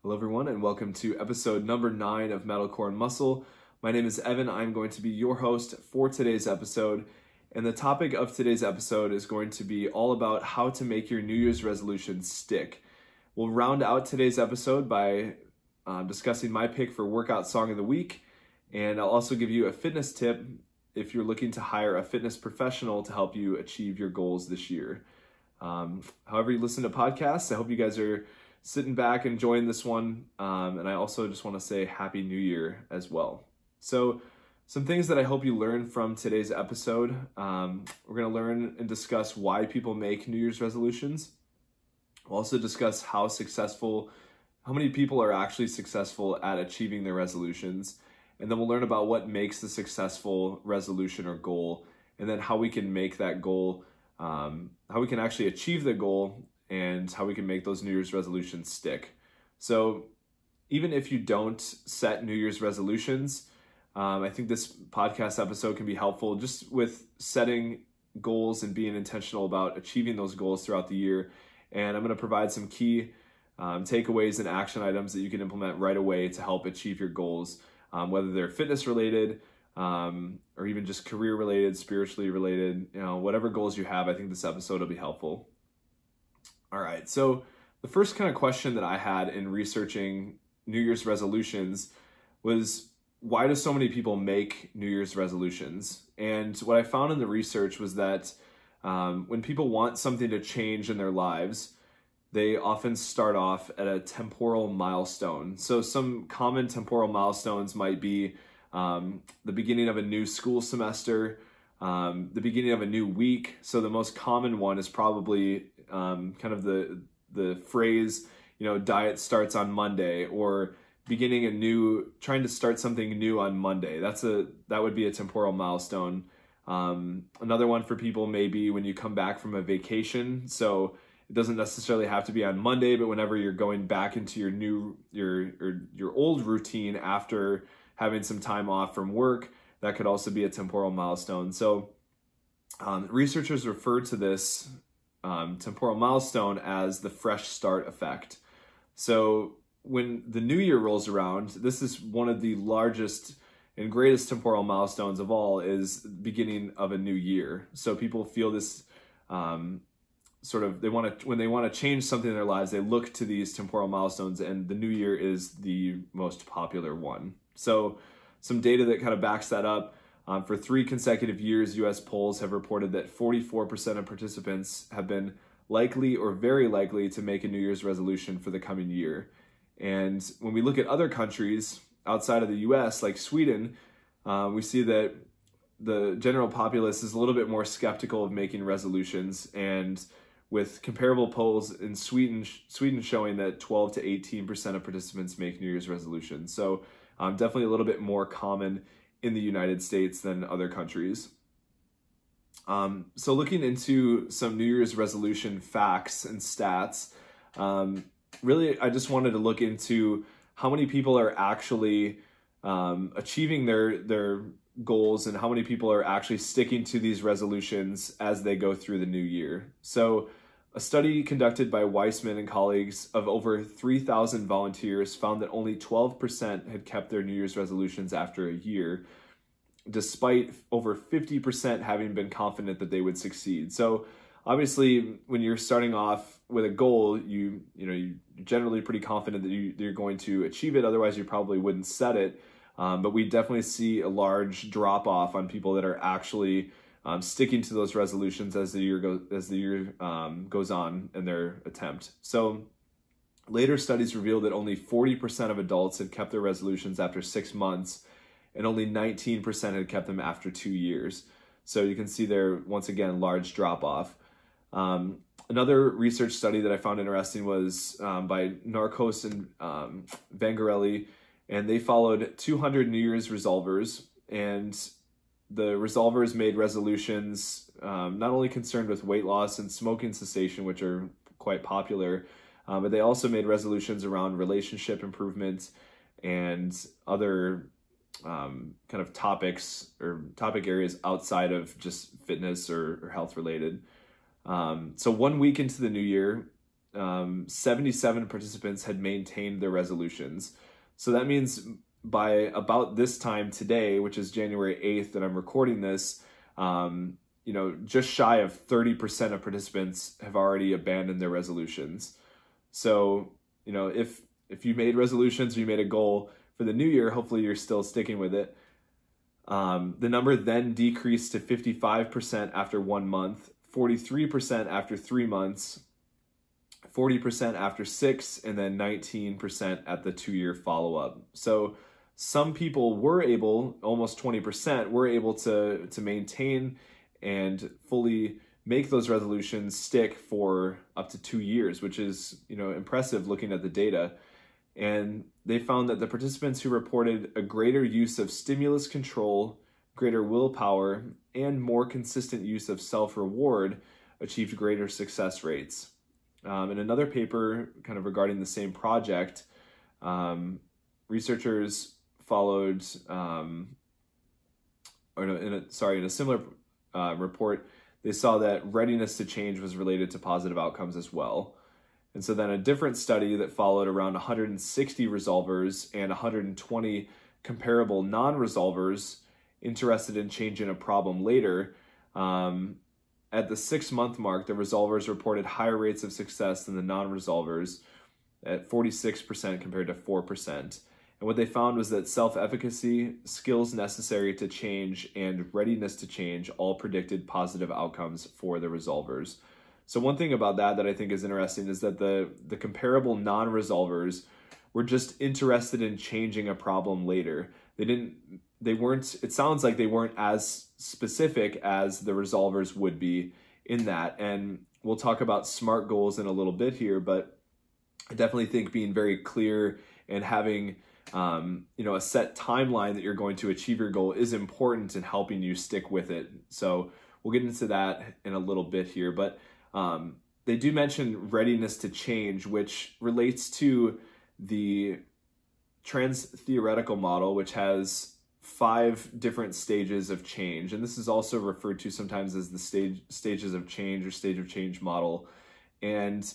Hello everyone and welcome to episode number 9 of Metalcore and Muscle. My name is Evan. I'm going to be your host for today's episode. And the topic of today's episode is going to be all about how to make your New Year's resolutions stick. We'll round out today's episode by discussing my pick for workout song of the week. And I'll also give you a fitness tip if you're looking to hire a fitness professional to help you achieve your goals this year. However you listen to podcasts, I hope you guys are sitting back enjoying this one, and I also just want to say Happy New Year as well. So some things that I hope you learn from today's episode. We're going to learn and discuss why people make New Year's resolutions. We'll also discuss how many people are actually successful at achieving their resolutions, and then we'll learn about what makes the successful resolution or goal, and then how we can make that goal, how we can actually achieve the goal, and how we can make those New Year's resolutions stick. So even if you don't set New Year's resolutions, I think this podcast episode can be helpful just with setting goals and being intentional about achieving those goals throughout the year. And I'm going to provide some key takeaways and action items that you can implement right away to help achieve your goals, whether they're fitness related, or even just career related, spiritually related, whatever goals you have. I think this episode will be helpful. All right, so the first kind of question that I had in researching New Year's resolutions was, why do so many people make New Year's resolutions? And what I found in the research was that when people want something to change in their lives, they often start off at a temporal milestone. So some common temporal milestones might be the beginning of a new school semester, the beginning of a new week. So the most common one is probably kind of the phrase, diet starts on Monday, or trying to start something new on Monday. That would be a temporal milestone. Another one for people may be when you come back from a vacation. So it doesn't necessarily have to be on Monday, but whenever you're going back into your old routine after having some time off from work, that could also be a temporal milestone. So researchers refer to this temporal milestone as the fresh start effect. So when the new year rolls around, this is one of the largest and greatest temporal milestones of all, is the beginning of a new year. So people feel this when they want to change something in their lives, they look to these temporal milestones, and the new year is the most popular one. So some data that kind of backs that up. For 3 consecutive years, U.S. polls have reported that 44% of participants have been likely or very likely to make a New Year's resolution for the coming year. And when we look at other countries outside of the U.S., like Sweden, we see that the general populace is a little bit more skeptical of making resolutions, and with comparable polls in Sweden showing that 12 to 18% of participants make New Year's resolutions. So definitely a little bit more common in the United States than other countries. So looking into some New Year's resolution facts and stats, really I just wanted to look into how many people are actually achieving their goals, and how many people are actually sticking to these resolutions as they go through the new year. So a study conducted by Weissman and colleagues of over 3,000 volunteers found that only 12% had kept their New Year's resolutions after a year, despite over 50% having been confident that they would succeed. So obviously, when you're starting off with a goal, you're generally pretty confident that you're going to achieve it. Otherwise, you probably wouldn't set it. But we definitely see a large drop off on people that are actually sticking to those resolutions as the year goes on in their attempt. So later studies revealed that only 40% of adults had kept their resolutions after 6 months, and only 19% had kept them after 2 years. So you can see there, once again, large drop off. Another research study that I found interesting was by Narcos and Vangarelli, and they followed 200 New Year's resolvers, and the resolvers made resolutions not only concerned with weight loss and smoking cessation, which are quite popular, but they also made resolutions around relationship improvement and other kind of topics or topic areas outside of just fitness or health related. So 1 week into the new year, 77 participants had maintained their resolutions. So that means by about this time today, which is January 8th that I'm recording this, just shy of 30% of participants have already abandoned their resolutions. So, if you made resolutions or you made a goal for the new year, hopefully you're still sticking with it. The number then decreased to 55% after 1 month, 43% after 3 months, 40% after 6, and then 19% at the 2-year follow-up. So some people were able, almost 20%, were able to maintain and fully make those resolutions stick for up to 2 years, which is, impressive looking at the data. And they found that the participants who reported a greater use of stimulus control, greater willpower, and more consistent use of self-reward achieved greater success rates. In another paper kind of regarding the same project, researchers followed, in a similar report, they saw that readiness to change was related to positive outcomes as well. And so then a different study that followed around 160 resolvers and 120 comparable non-resolvers interested in changing a problem later, at the 6-month mark, the resolvers reported higher rates of success than the non-resolvers at 46% compared to 4%. And what they found was that self-efficacy, skills necessary to change, and readiness to change all predicted positive outcomes for the resolvers. So one thing about that I think is interesting is that the comparable non-resolvers were just interested in changing a problem later. It sounds like they weren't as specific as the resolvers would be in that. And we'll talk about SMART goals in a little bit here, but I definitely think being very clear and having a set timeline that you're going to achieve your goal is important in helping you stick with it. So we'll get into that in a little bit here, but they do mention readiness to change, which relates to the trans-theoretical model, which has 5 different stages of change. And this is also referred to sometimes as the stages of change or stage of change model. And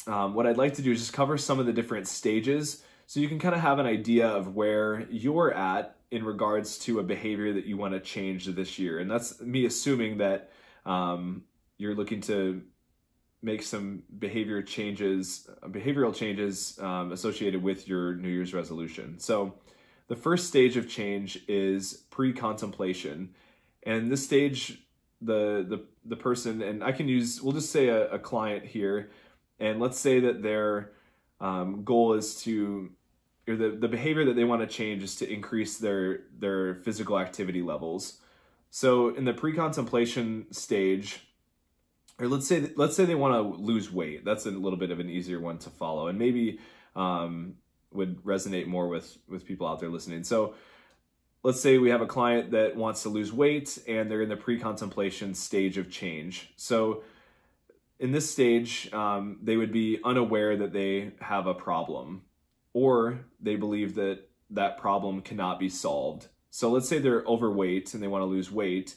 what I'd like to do is just cover some of the different stages so you can kind of have an idea of where you're at in regards to a behavior that you want to change this year. And that's me assuming that you're looking to make some behavioral changes associated with your New Year's resolution. So the first stage of change is pre-contemplation. And this stage, the person, and we'll just say a client here, and let's say that their goal is or the behavior that they want to change is to increase their physical activity levels. So in the pre-contemplation stage, or let's say they want to lose weight. That's a little bit of an easier one to follow, and maybe would resonate more with people out there listening. So let's say we have a client that wants to lose weight and they're in the pre-contemplation stage of change. So in this stage, they would be unaware that they have a problem, or they believe that that problem cannot be solved. So let's say they're overweight and they want to lose weight.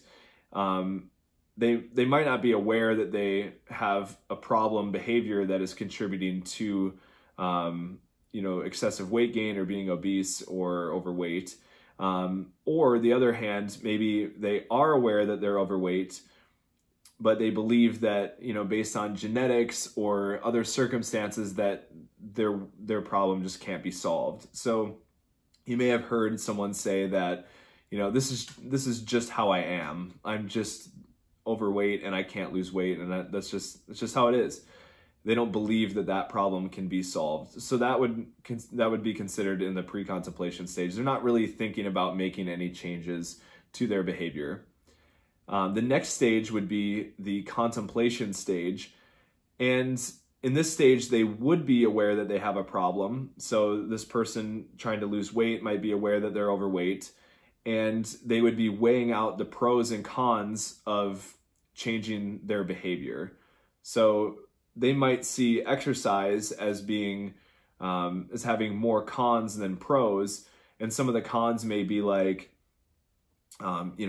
They might not be aware that they have a problem behavior that is contributing to excessive weight gain or being obese or overweight. Or the other hand, maybe they are aware that they're overweight, but they believe that, based on genetics or other circumstances, that their problem just can't be solved. So you may have heard someone say that, this is just how I am. I'm just overweight and I can't lose weight, and that's just how it is. They don't believe that problem can be solved. So that would be considered in the pre-contemplation stage. They're not really thinking about making any changes to their behavior. The next stage would be the contemplation stage. And in this stage, they would be aware that they have a problem. So this person trying to lose weight might be aware that they're overweight, and they would be weighing out the pros and cons of changing their behavior. So they might see exercise as being as having more cons than pros, and some of the cons may be like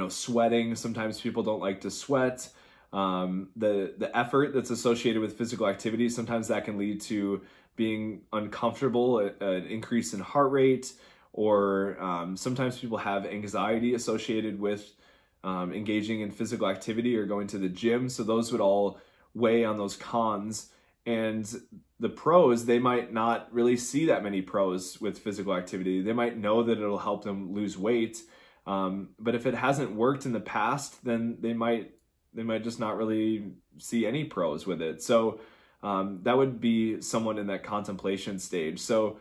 sweating. Sometimes people don't like to sweat. the effort that's associated with physical activity. Sometimes that can lead to being uncomfortable, an increase in heart rate, or sometimes people have anxiety associated with engaging in physical activity or going to the gym. So those would all weigh on those cons. And the pros, they might not really see that many pros with physical activity. They might know that it'll help them lose weight. But if it hasn't worked in the past, then they might just not really see any pros with it. So that would be someone in that contemplation stage. So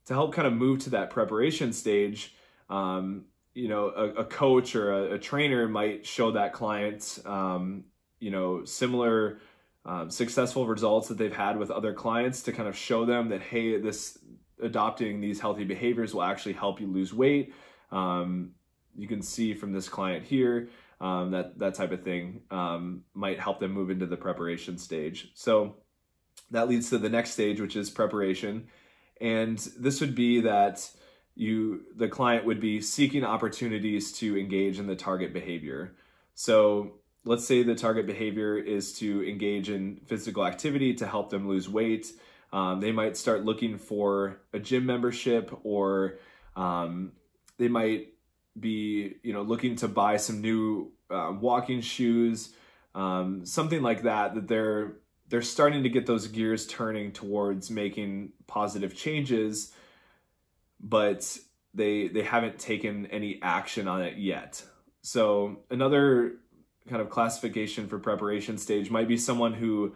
to help kind of move to that preparation stage, a coach or a trainer might show that client, similar successful results that they've had with other clients to kind of show them that, hey, adopting these healthy behaviors will actually help you lose weight. You can see from this client here, that type of thing might help them move into the preparation stage. So that leads to the next stage, which is preparation. And this would be that the client would be seeking opportunities to engage in the target behavior. So let's say the target behavior is to engage in physical activity to help them lose weight. They might start looking for a gym membership, or they might be, looking to buy some new walking shoes, something like that they're starting to get those gears turning towards making positive changes, but they haven't taken any action on it yet. So another kind of classification for preparation stage might be someone who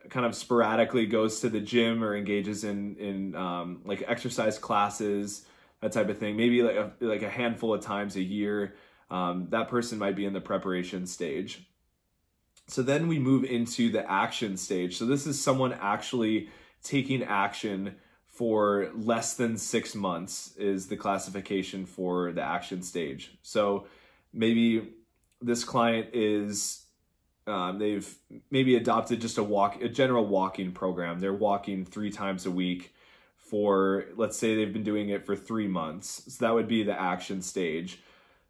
kind of sporadically goes to the gym or engages in like exercise classes, that type of thing, maybe like a handful of times a year. That person might be in the preparation stage. So then we move into the action stage. So this is someone actually taking action for less than 6 months is the classification for the action stage. So maybe this client is, they've maybe adopted just a general walking program. They're walking 3 times a week for, let's say they've been doing it for 3 months. So that would be the action stage.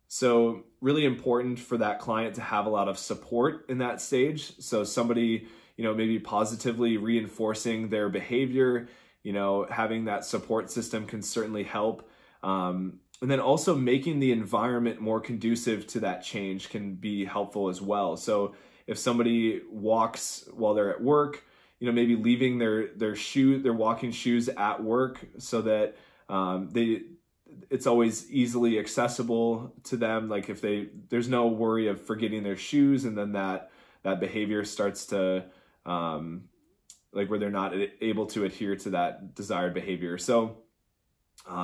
So really important for that client to have a lot of support in that stage. So somebody, maybe positively reinforcing their behavior, having that support system can certainly help. And then also making the environment more conducive to that change can be helpful as well. So if somebody walks while they're at work, maybe leaving their walking shoes at work so that it's always easily accessible to them. Like if there's no worry of forgetting their shoes, and then that behavior starts to, where they're not able to adhere to that desired behavior. So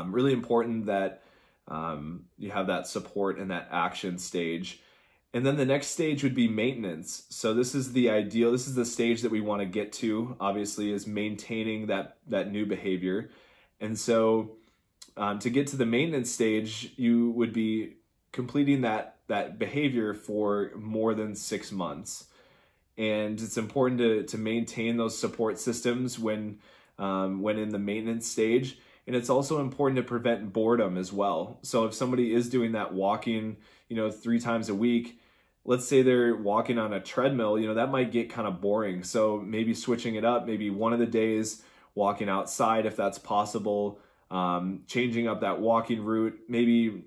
really important that you have that support in that action stage. And then the next stage would be maintenance. So this is the stage that we want to get to, obviously, is maintaining that new behavior. And so to get to the maintenance stage, you would be completing that behavior for more than 6 months. And it's important to maintain those support systems when in the maintenance stage. And it's also important to prevent boredom as well. So if somebody is doing that walking, 3 times a week, let's say they're walking on a treadmill, that might get kind of boring. So maybe switching it up, maybe one of the days walking outside if that's possible, changing up that walking route, maybe,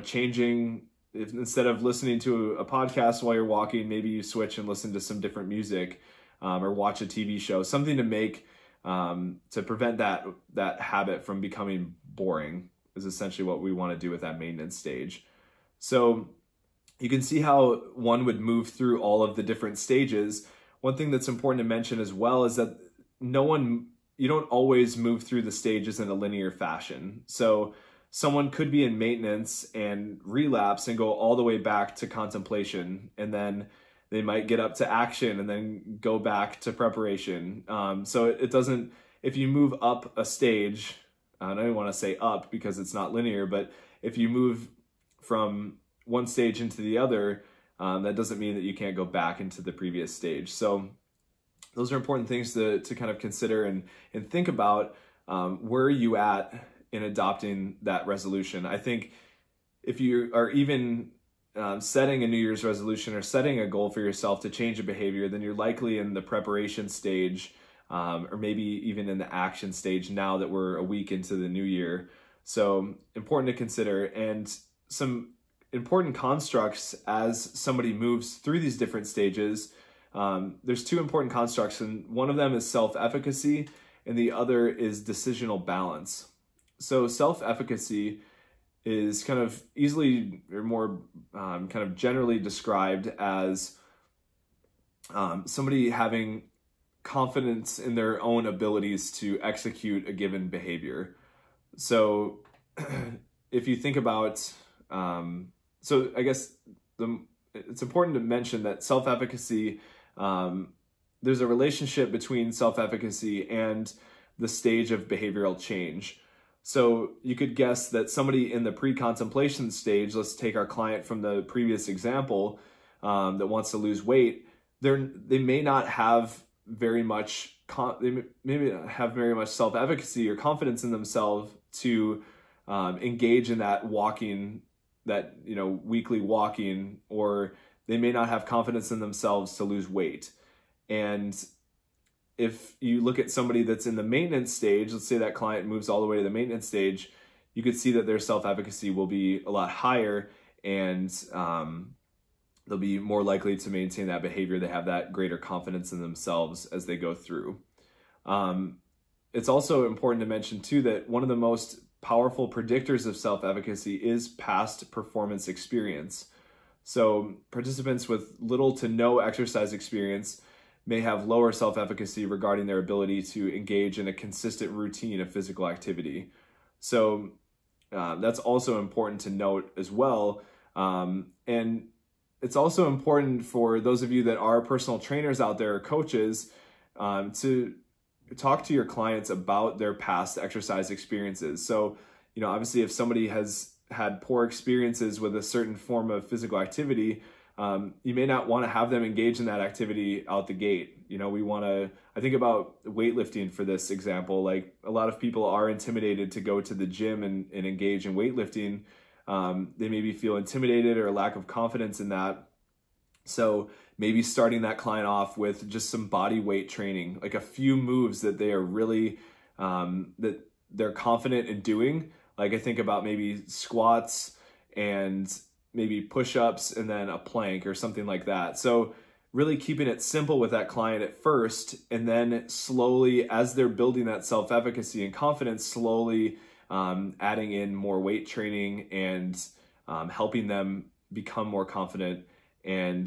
changing, if instead of listening to a podcast while you're walking, maybe you switch and listen to some different music, or watch a TV show, something to make, to prevent that habit from becoming boring is essentially what we want to do with that maintenance stage. So you can see how one would move through all of the different stages. One thing that's important to mention as well is that you don't always move through the stages in a linear fashion. So someone could be in maintenance and relapse and go all the way back to contemplation, and then they might get up to action and then go back to preparation. So it doesn't, if you move up a stage, I don't even want to say up because it's not linear, but if you move from one stage into the other, that doesn't mean that you can't go back into the previous stage. So those are important things to kind of consider and think about. Where are you at in adopting that resolution? I think if you are even setting a New Year's resolution or setting a goal for yourself to change a behavior, then you're likely in the preparation stage, or maybe even in the action stage now that we're a week into the new year. So important to consider. And some important constructs as somebody moves through these different stages. There's two important constructs, and one of them is self-efficacy, and the other is decisional balance. So self-efficacy is kind of easily or more kind of generally described as somebody having confidence in their own abilities to execute a given behavior. So if you think about, so I guess it's important to mention that self-efficacy, there's a relationship between self-efficacy and the stage of behavioral change. So you could guess that somebody in the pre-contemplation stage, let's take our client from the previous example, that wants to lose weight, they may not have very much self-efficacy or confidence in themselves to engage in that walking, that weekly walking, or they may not have confidence in themselves to lose weight. And if you look at somebody that's in the maintenance stage, let's say that client moves all the way to the maintenance stage, you could see that their self-efficacy will be a lot higher, and they'll be more likely to maintain that behavior. They have that greater confidence in themselves as they go through. It's also important to mention too that one of the most powerful predictors of self-efficacy is past performance experience. So participants with little to no exercise experience may have lower self-efficacy regarding their ability to engage in a consistent routine of physical activity. So that's also important to note as well. And it's also important for those of you that are personal trainers out there, or coaches, to talk to your clients about their past exercise experiences. So, obviously if somebody has had poor experiences with a certain form of physical activity, you may not want to have them engage in that activity out the gate. I think about weightlifting for this example. Like, a lot of people are intimidated to go to the gym and engage in weightlifting. They maybe feel intimidated or a lack of confidence in that. So maybe starting that client off with just some body weight training, like a few moves that they are really, that they're confident in doing. Like, I think about maybe squats and maybe push-ups and then a plank or something like that. So really keeping it simple with that client at first, and then slowly, as they're building that self-efficacy and confidence, slowly adding in more weight training and helping them become more confident. And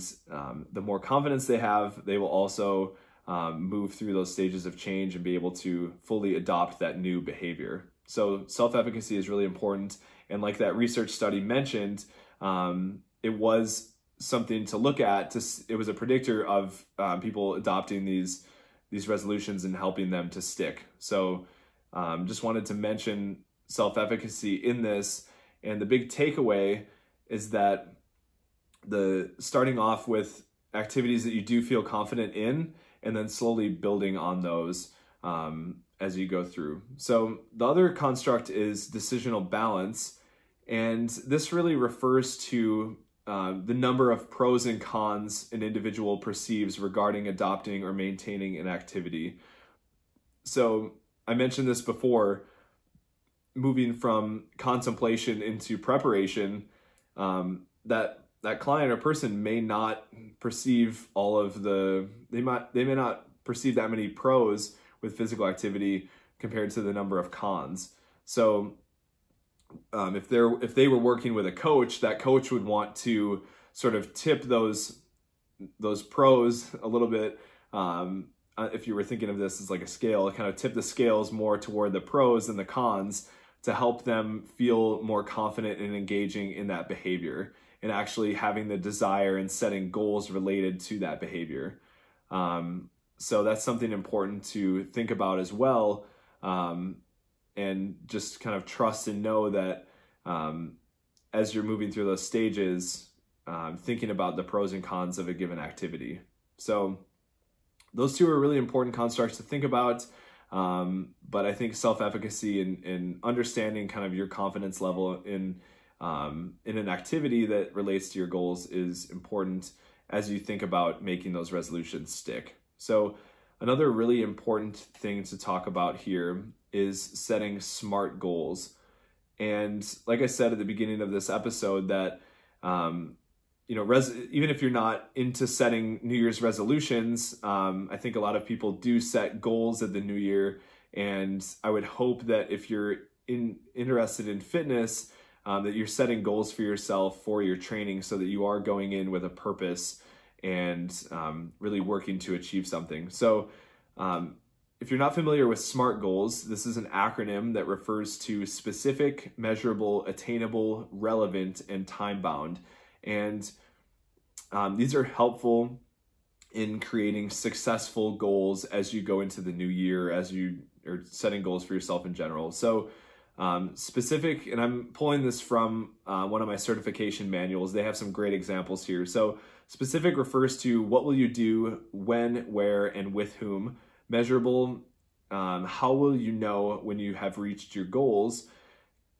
the more confidence they have, they will also move through those stages of change and be able to fully adopt that new behavior. So self-efficacy is really important. And like that research study mentioned, it was something to look at. It was a predictor of people adopting these resolutions and helping them to stick. So just wanted to mention self-efficacy in this. And the big takeaway is that starting off with activities that you do feel confident in, and then slowly building on those as you go through. So the other construct is decisional balance. And this really refers to the number of pros and cons an individual perceives regarding adopting or maintaining an activity. So I mentioned this before, moving from contemplation into preparation, that client or person may not perceive they may not perceive that many pros with physical activity compared to the number of cons. So if they were working with a coach, that coach would want to sort of tip those pros a little bit. If you were thinking of this as like a scale, kind of tip the scales more toward the pros than the cons to help them feel more confident in engaging in that behavior and actually having the desire and setting goals related to that behavior. So that's something important to think about as well. And just kind of trust and know that as you're moving through those stages, thinking about the pros and cons of a given activity. So those two are really important constructs to think about. But I think self-efficacy and understanding kind of your confidence level in in an activity that relates to your goals is important as you think about making those resolutions stick. So another really important thing to talk about here is setting SMART goals. And like I said at the beginning of this episode, that even if you're not into setting New Year's resolutions, I think a lot of people do set goals at the new year. And I would hope that if you're interested in fitness, that you're setting goals for yourself for your training so that you are going in with a purpose and really working to achieve something. So if you're not familiar with SMART goals, this is an acronym that refers to specific, measurable, attainable, relevant, and time-bound. And these are helpful in creating successful goals as you go into the new year, as you are setting goals for yourself in general. So specific, and I'm pulling this from one of my certification manuals. They have some great examples here. So specific refers to what will you do, when, where, and with whom. Measurable, how will you know when you have reached your goals?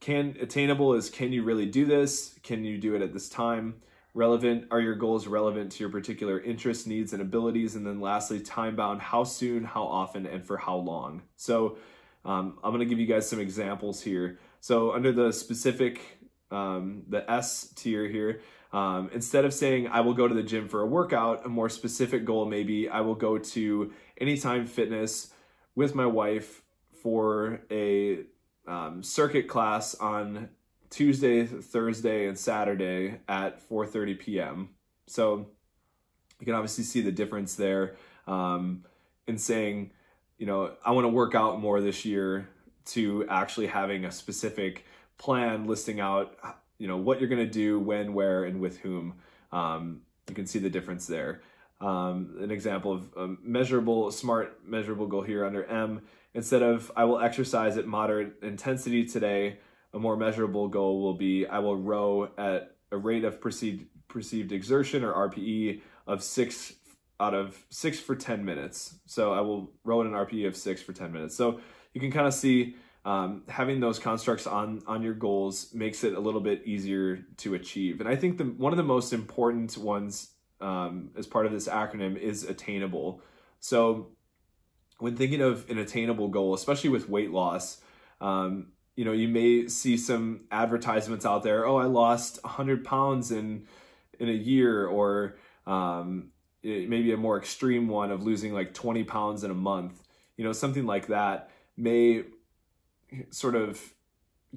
Attainable is, can you really do this? Can you do it at this time? Relevant, are your goals relevant to your particular interests, needs, and abilities? And then lastly, time-bound, how soon, how often, and for how long? So I'm going to give you guys some examples here. So under the specific, the S tier here, instead of saying I will go to the gym for a workout, a more specific goal may be I will go to Anytime Fitness with my wife for a circuit class on Tuesday, Thursday, and Saturday at 4:30 p.m. So you can obviously see the difference there in saying, I want to work out more this year, to actually having a specific plan listing out, what you're going to do, when, where, and with whom. You can see the difference there. An example of measurable, SMART measurable goal here under M, instead of I will exercise at moderate intensity today, a more measurable goal will be I will row at a rate of perceived exertion, or RPE, of 6 for 10 minutes. So I will row at an RPE of 6 for 10 minutes. So you can kind of see having those constructs on your goals makes it a little bit easier to achieve. And I think one of the most important ones as part of this acronym is attainable. So when thinking of an attainable goal, especially with weight loss, you may see some advertisements out there. Oh, I lost 100 pounds in a year, or maybe a more extreme one of losing like 20 pounds in a month. Something like that may sort of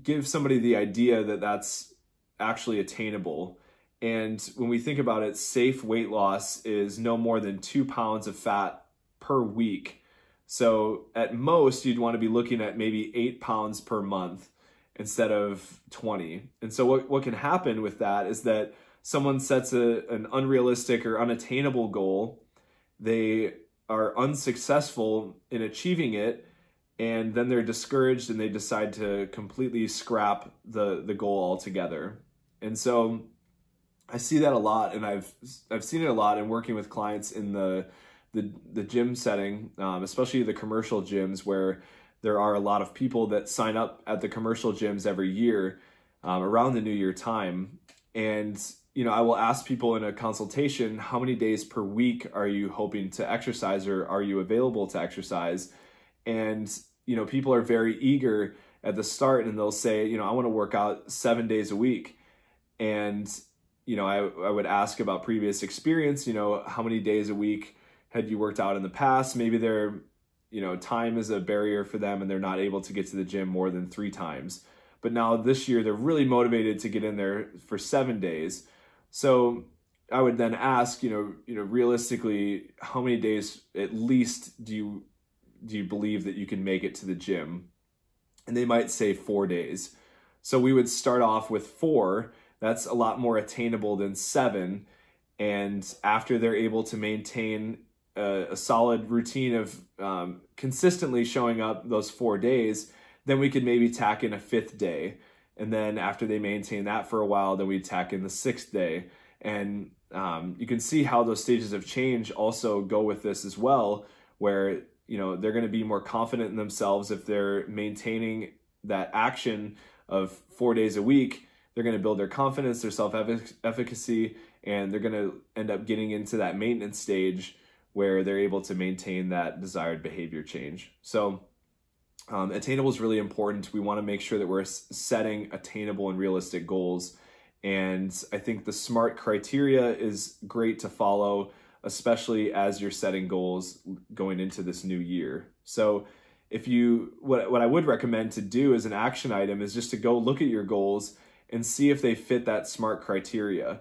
give somebody the idea that that's actually attainable. And when we think about it, safe weight loss is no more than 2 pounds of fat per week. So at most, you'd want to be looking at maybe 8 pounds per month instead of 20. And so what can happen with that is that someone sets an unrealistic or unattainable goal, they are unsuccessful in achieving it, and then they're discouraged and they decide to completely scrap the goal altogether. And so I see that a lot, and I've seen it a lot in working with clients in the gym setting, especially the commercial gyms, where there are a lot of people that sign up at the commercial gyms every year around the New Year time. And I will ask people in a consultation, how many days per week are you hoping to exercise, or are you available to exercise? And people are very eager at the start, and they'll say, I want to work out 7 days a week. And I would ask about previous experience, how many days a week had you worked out in the past? Maybe they're, time is a barrier for them and they're not able to get to the gym more than 3 times. But now this year, they're really motivated to get in there for 7 days. So I would then ask, realistically, how many days at least do you believe that you can make it to the gym? And they might say 4 days. So we would start off with 4. That's a lot more attainable than 7. And after they're able to maintain a solid routine of consistently showing up those 4 days, then we could maybe tack in a 5th day. And then after they maintain that for a while, then we tack in the 6th day. And you can see how those stages of change also go with this as well, where they're going to be more confident in themselves if they're maintaining that action of 4 days a week. they're going to build their confidence, their self-efficacy, and they're going to end up getting into that maintenance stage where they're able to maintain that desired behavior change. So attainable is really important. We want to make sure that we're setting attainable and realistic goals. And I think the SMART criteria is great to follow, especially as you're setting goals going into this new year. So what I would recommend to do as an action item is just to go look at your goals and see if they fit that SMART criteria.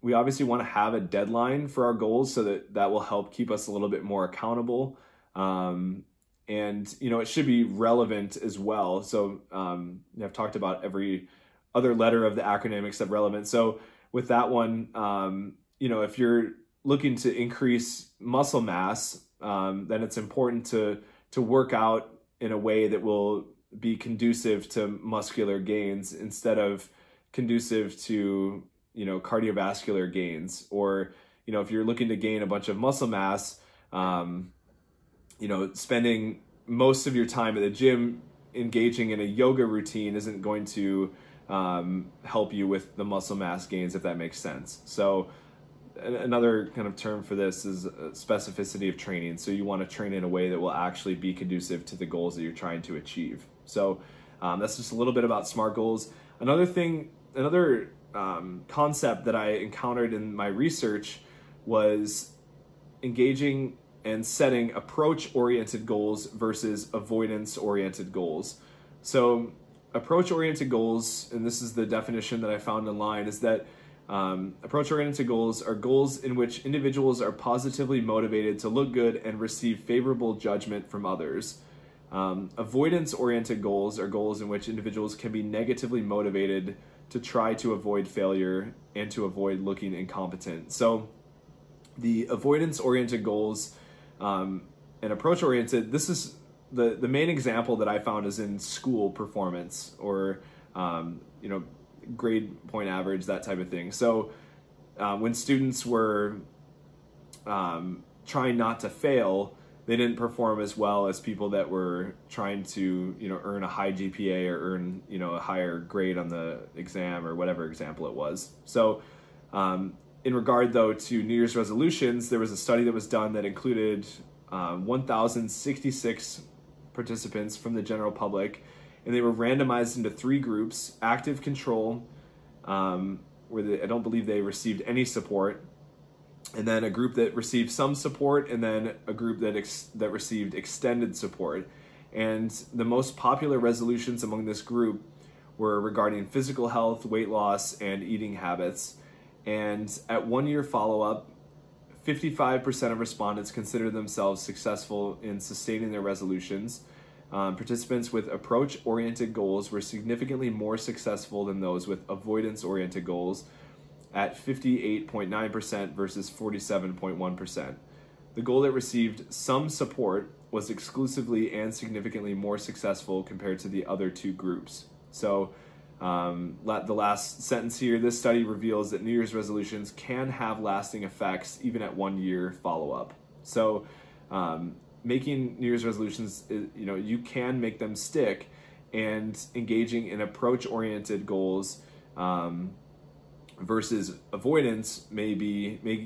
We obviously want to have a deadline for our goals so that will help keep us a little bit more accountable. And, it should be relevant as well. So I've talked about every other letter of the acronym except relevant. So with that one, if you're looking to increase muscle mass, then it's important to work out in a way that will be conducive to muscular gains instead of conducive to, cardiovascular gains. Or, if you're looking to gain a bunch of muscle mass, spending most of your time at the gym engaging in a yoga routine isn't going to help you with the muscle mass gains, if that makes sense. So another kind of term for this is specificity of training. So you want to train in a way that will actually be conducive to the goals that you're trying to achieve. So that's just a little bit about SMART goals. Another concept that I encountered in my research was engaging and setting approach-oriented goals versus avoidance-oriented goals. So approach-oriented goals, and this is the definition that I found online, is that approach-oriented goals are goals in which individuals are positively motivated to look good and receive favorable judgment from others. Avoidance-oriented goals are goals in which individuals can be negatively motivated to try to avoid failure and to avoid looking incompetent. So the avoidance-oriented goals and approach-oriented, this is the main example that I found is in school performance or, grade point average, that type of thing. So when students were trying not to fail, they didn't perform as well as people that were trying to, earn a high GPA or earn, a higher grade on the exam or whatever example it was. So in regard, though, to New Year's resolutions, there was a study that was done that included 1,066 participants from the general public, and they were randomized into 3 groups: active control, where I don't believe they received any support, and then a group that received some support, and then a group that received extended support. And the most popular resolutions among this group were regarding physical health, weight loss, and eating habits. And at 1-year follow-up, 55% of respondents considered themselves successful in sustaining their resolutions. Participants with approach-oriented goals were significantly more successful than those with avoidance-oriented goals at 58.9% versus 47.1%. The goal that received some support was exclusively and significantly more successful compared to the other 2 groups. So the last sentence here, this study reveals that New Year's resolutions can have lasting effects even at 1-year follow-up. So making New Year's resolutions, you can make them stick, and engaging in approach-oriented goals versus avoidance may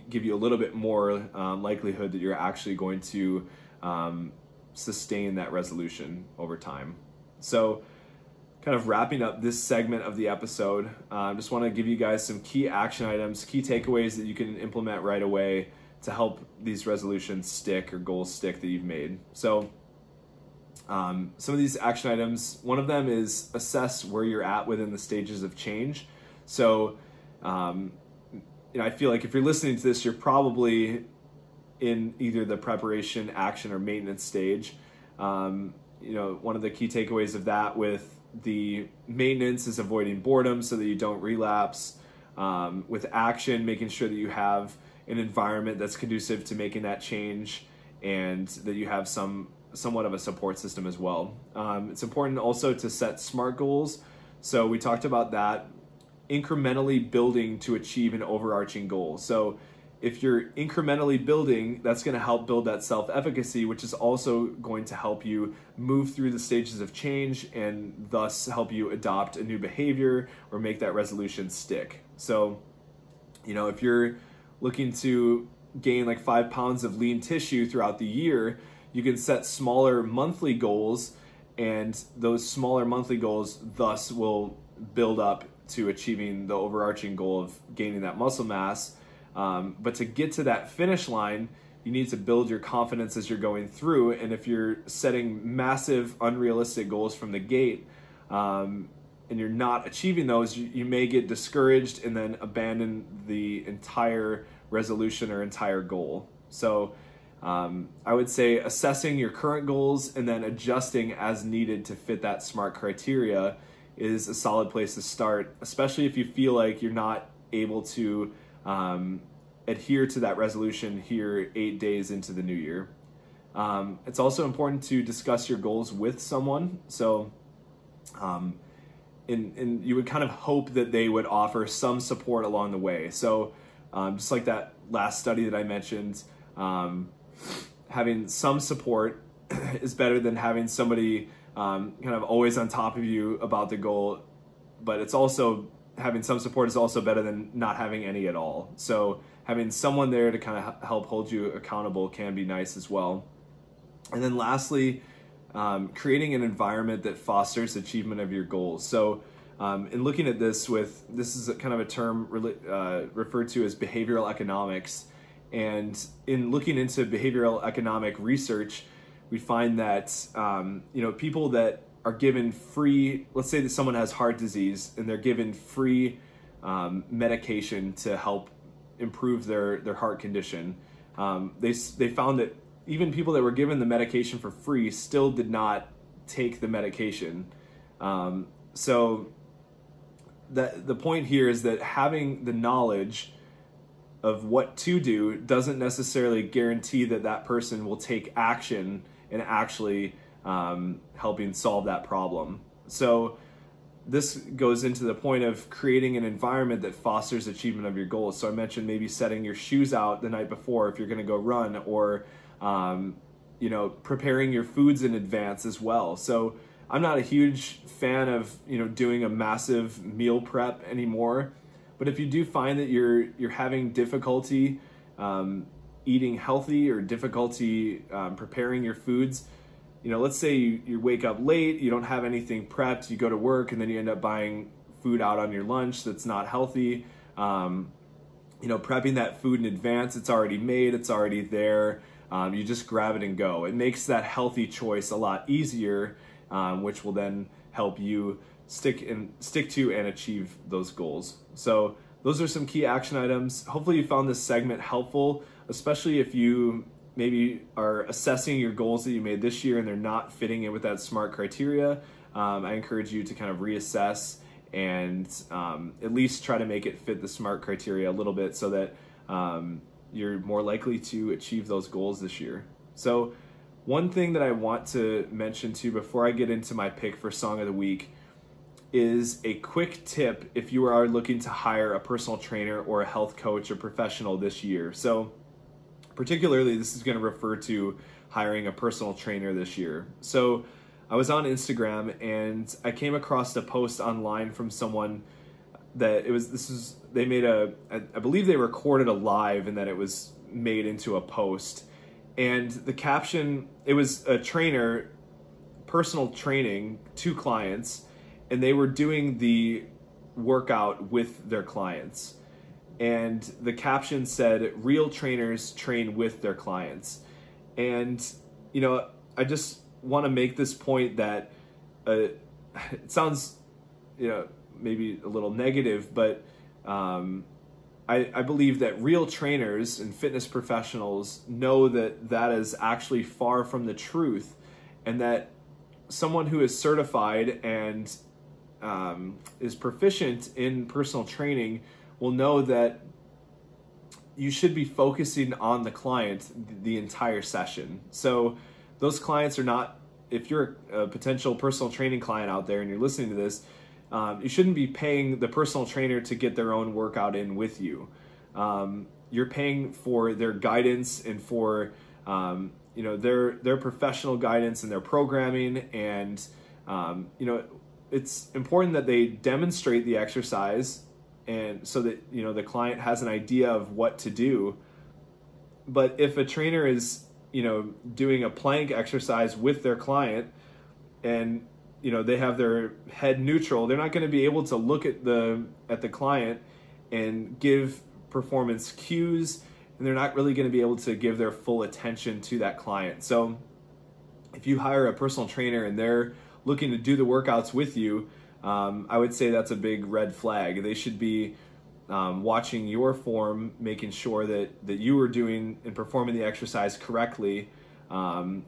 give you a little bit more likelihood that you're actually going to sustain that resolution over time. So kind of wrapping up this segment of the episode, I just want to give you guys some key action items, key takeaways that you can implement right away to help these resolutions stick or goals stick that you've made. So some of these action items, one of them is assess where you're at within the stages of change. So I feel like if you're listening to this, you're probably in either the preparation, action, or maintenance stage. One of the key takeaways of that with the maintenance is avoiding boredom so that you don't relapse. With action, making sure that you have an environment that's conducive to making that change and that you have somewhat of a support system as well. It's important also to set SMART goals. So we talked about that, incrementally building to achieve an overarching goal. So if you're incrementally building, that's going to help build that self-efficacy, which is also going to help you move through the stages of change and thus help you adopt a new behavior or make that resolution stick. So, if you're looking to gain like 5 pounds of lean tissue throughout the year, you can set smaller monthly goals, and those smaller monthly goals thus will build up to achieving the overarching goal of gaining that muscle mass. But to get to that finish line, you need to build your confidence as you're going through. And if you're setting massive, unrealistic goals from the gate, and you're not achieving those, you may get discouraged and then abandon the entire resolution or entire goal. So I would say assessing your current goals and then adjusting as needed to fit that SMART criteria is a solid place to start, especially if you feel like you're not able to adhere to that resolution here 8 days into the new year. It's also important to discuss your goals with someone. So and you would kind of hope that they would offer some support along the way. So just like that last study that I mentioned, having some support is better than having somebody kind of always on top of you about the goal, but it's also having some support is also better than not having any at all. So having someone there to kind of help hold you accountable can be nice as well. And then lastly, creating an environment that fosters achievement of your goals. So in looking at this is kind of a term referred to as behavioral economics. And in looking into behavioral economic research, we find that, people that are given free, let's say that someone has heart disease and they're given free medication to help improve their heart condition. They found that even people that were given the medication for free still did not take the medication. So the point here is that having the knowledge of what to do doesn't necessarily guarantee that that person will take action and actually helping solve that problem. So this goes into the point of creating an environment that fosters achievement of your goals. So I mentioned maybe setting your shoes out the night before if you're going to go run, or preparing your foods in advance as well. So I'm not a huge fan of doing a massive meal prep anymore, but if you do find that you're having difficulty eating healthy or difficulty preparing your foods, let's say you wake up late, you don't have anything prepped, you go to work, and then you end up buying food out on your lunch that's not healthy. Prepping that food in advance, it's already made, it's already there. You just grab it and go. It makes that healthy choice a lot easier, which will then help you stick to and achieve those goals. So those are some key action items. Hopefully you found this segment helpful, especially if you maybe are assessing your goals that you made this year and they're not fitting in with that SMART criteria. I encourage you to kind of reassess and at least try to make it fit the SMART criteria a little bit so that you're more likely to achieve those goals this year. So one thing that I want to mention too before I get into my pick for Song of the Week is a quick tip if you are looking to hire a personal trainer or a health coach or professional this year. So particularly, this is going to refer to hiring a personal trainer this year. So I was on Instagram and I came across a post online from someone that they made I believe they recorded a live and then it was made into a post. And the caption, it was a trainer, personal training to clients, and they were doing the workout with their clients. And the caption said, "Real trainers train with their clients." And, I just want to make this point that it sounds, maybe a little negative, but I believe that real trainers and fitness professionals know that that is actually far from the truth, and that someone who is certified and is proficient in personal training will know that you should be focusing on the client the entire session. So those clients are not, if you're a potential personal training client out there and you're listening to this, you shouldn't be paying the personal trainer to get their own workout in with you. you're paying for their guidance and for their professional guidance and their programming, and it's important that they demonstrate the exercise, and so that the client has an idea of what to do. But if a trainer is doing a plank exercise with their client, and they have their head neutral, they're not going to be able to look at the client and give performance cues, and they're not really going to be able to give their full attention to that client. So if you hire a personal trainer and they're looking to do the workouts with you, I would say that's a big red flag. They should be watching your form, making sure that you are doing and performing the exercise correctly.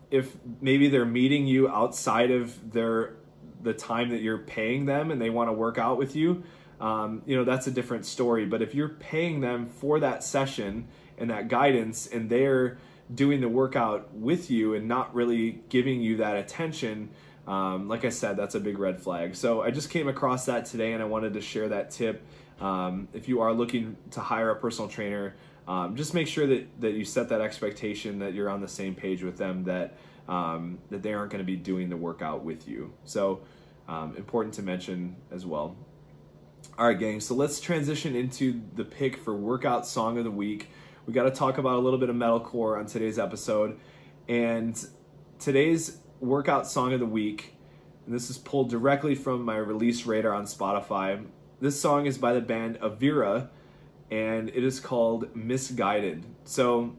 If maybe they're meeting you outside of the time that you're paying them and they want to work out with you, that's a different story. But if you're paying them for that session and that guidance, and they're doing the workout with you and not really giving you that attention, like I said, that's a big red flag. So I just came across that today, and I wanted to share that tip. If you are looking to hire a personal trainer, just make sure that you set that expectation, that you're on the same page with them, that they aren't going to be doing the workout with you. So important to mention as well. All right, gang, so let's transition into the pick for Workout Song of the Week. We got to talk about a little bit of Metalcore on today's episode. And today's Workout Song of the Week, and this is pulled directly from my release radar on Spotify. This song is by the band Avira, and it is called Misguided. So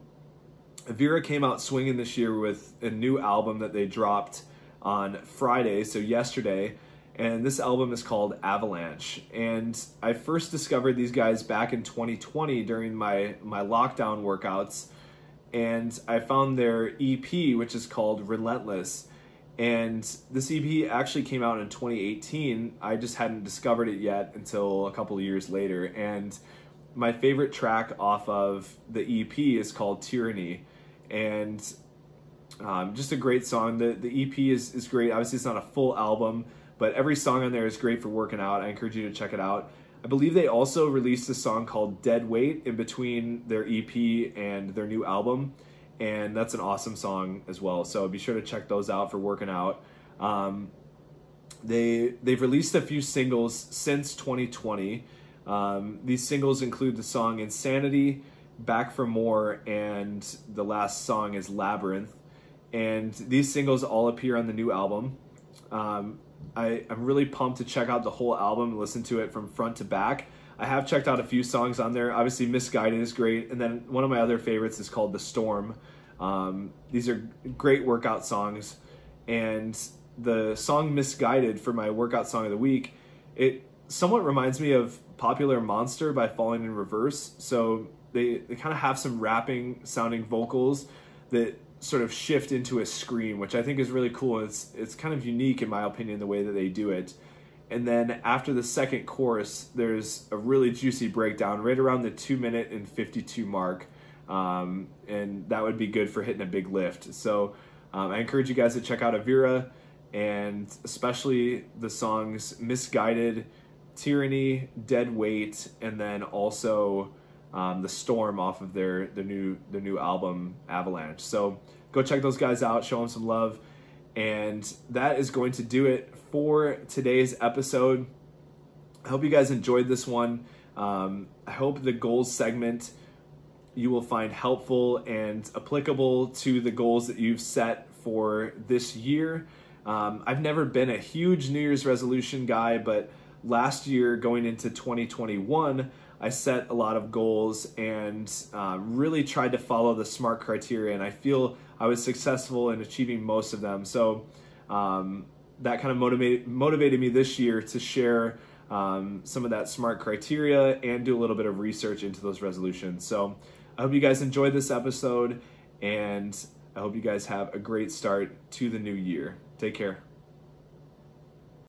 Avira came out swinging this year with a new album that they dropped on Friday, so yesterday, and this album is called Avalanche. And I first discovered these guys back in 2020 during my lockdown workouts, and I found their EP, which is called Relentless. And this EP actually came out in 2018. I just hadn't discovered it yet until a couple of years later. And my favorite track off of the EP is called Tyranny. And just a great song. The EP is great. Obviously, it's not a full album, but every song on there is great for working out. I encourage you to check it out. I believe they also released a song called Dead Weight in between their EP and their new album, and that's an awesome song as well. So be sure to check those out for working out. They've released a few singles since 2020. These singles include the song Insanity, Back for More, and the last song is Labyrinth. And these singles all appear on the new album. I'm really pumped to check out the whole album and listen to it from front to back. I have checked out a few songs on there. Obviously, Misguided is great. And then one of my other favorites is called The Storm. These are great workout songs. And the song Misguided for my workout song of the week, it somewhat reminds me of Popular Monster by Falling in Reverse. So they kind of have some rapping sounding vocals that sort of shift into a scream, which I think is really cool. It's kind of unique, in my opinion, the way that they do it. And then after the second chorus, there's a really juicy breakdown right around the 2-minute and 52 mark. And that would be good for hitting a big lift. So I encourage you guys to check out Avira, and especially the songs Misguided, Tyranny, Dead Weight, and then also The Storm off of their new album Avalanche. So go check those guys out, show them some love. And that is going to do it for today's episode. I hope you guys enjoyed this one. I hope the goals segment you will find helpful and applicable to the goals that you've set for this year. I've never been a huge New Year's resolution guy, but last year going into 2021, I set a lot of goals and really tried to follow the SMART criteria, and I feel I was successful in achieving most of them. So that kind of motivated me this year to share some of that SMART criteria and do a little bit of research into those resolutions. So I hope you guys enjoyed this episode, and I hope you guys have a great start to the new year. Take care.